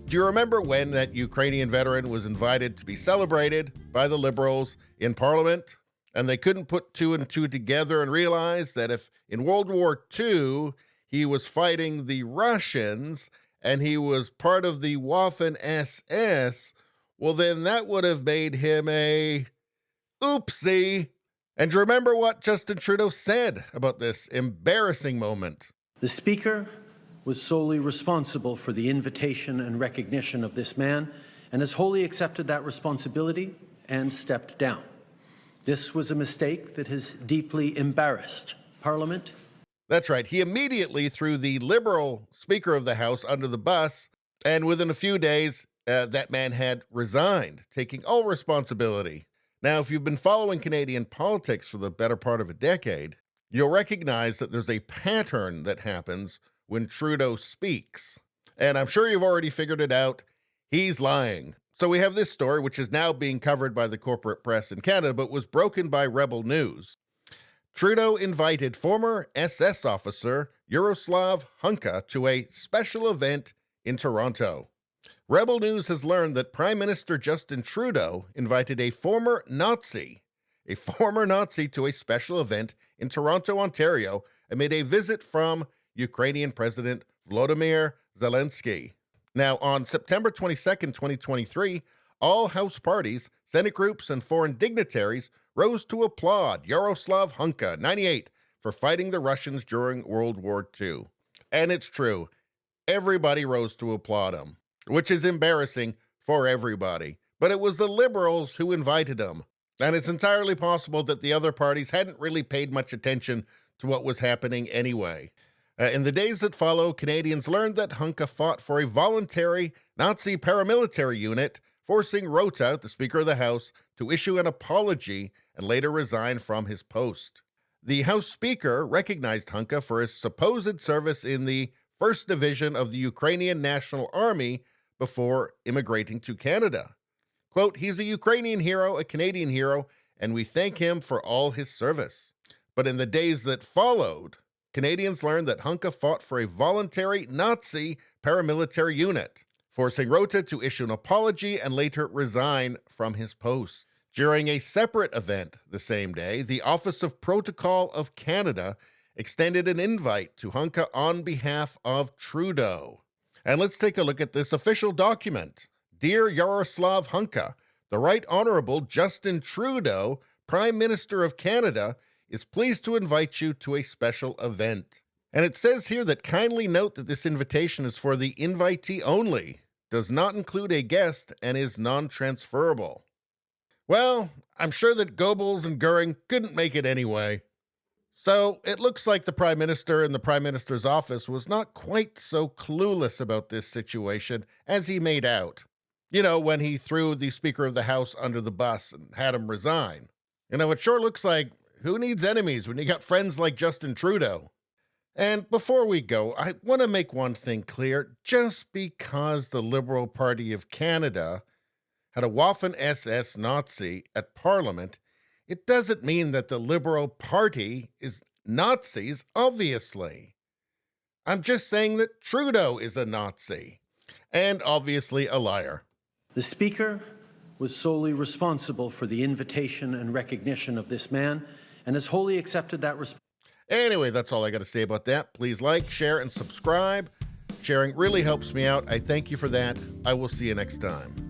Do you remember when that Ukrainian veteran was invited to be celebrated by the Liberals in Parliament? And they couldn't put two and two together and realize that if in World War II he was fighting the Russians and he was part of the Waffen SS, well, then that would have made him a oopsie. And do you remember what Justin Trudeau said about this embarrassing moment? The Speaker was solely responsible for the invitation and recognition of this man and has wholly accepted that responsibility and stepped down. This was a mistake that has deeply embarrassed Parliament. That's right. He immediately threw the Liberal Speaker of the House under the bus, and within a few days, that man had resigned, taking all responsibility. Now, if you've been following Canadian politics for the better part of a decade, you'll recognize that there's a pattern that happens when Trudeau speaks. And I'm sure you've already figured it out. He's lying. So we have this story, which is now being covered by the corporate press in Canada, but was broken by Rebel News. Trudeau invited former SS officer Yaroslav Hunka to a special event in Toronto. Rebel News has learned that Prime Minister Justin Trudeau invited a former Nazi to a special event in Toronto, Ontario, amid a visit from Ukrainian President Volodymyr Zelensky. Now, on September 22nd, 2023, all House parties, Senate groups, and foreign dignitaries rose to applaud Yaroslav Hunka, 98, for fighting the Russians during World War II. And it's true. Everybody rose to applaud him, which is embarrassing for everybody. But it was the Liberals who invited him. And it's entirely possible that the other parties hadn't really paid much attention to what was happening anyway. In the days that follow, Canadians learned that Hunka fought for a voluntary Nazi paramilitary unit, forcing Rota, the Speaker of the House, to issue an apology and later resign from his post. The House Speaker recognized Hunka for his supposed service in the 1st Division of the Ukrainian National Army before immigrating to Canada. Quote, "He's a Ukrainian hero, a Canadian hero, and we thank him for all his service." But in the days that followed, Canadians learned that Hunka fought for a voluntary Nazi paramilitary unit, forcing Rota to issue an apology and later resign from his post. During a separate event the same day, the Office of Protocol of Canada extended an invite to Hunka on behalf of Trudeau. And let's take a look at this official document. Dear Yaroslav Hunka, the Right Honourable Justin Trudeau, Prime Minister of Canada, is pleased to invite you to a special event. And it says here that kindly note that this invitation is for the invitee only, does not include a guest, and is non-transferable. Well, I'm sure that Goebbels and Goering couldn't make it anyway. So it looks like the Prime Minister and the Prime Minister's office was not quite so clueless about this situation as he made out. You know, when he threw the Speaker of the House under the bus and had him resign. You know, it sure looks like who needs enemies when you got friends like Justin Trudeau? And before we go, I want to make one thing clear. Just because the Liberal Party of Canada had a Waffen SS Nazi at Parliament, it doesn't mean that the Liberal Party is Nazis, obviously. I'm just saying that Trudeau is a Nazi, and obviously a liar. The Speaker was solely responsible for the invitation and recognition of this man and has wholly accepted that responsibility. Anyway, that's all I got to say about that. Please like, share, and subscribe. Sharing really helps me out. I thank you for that. I will see you next time.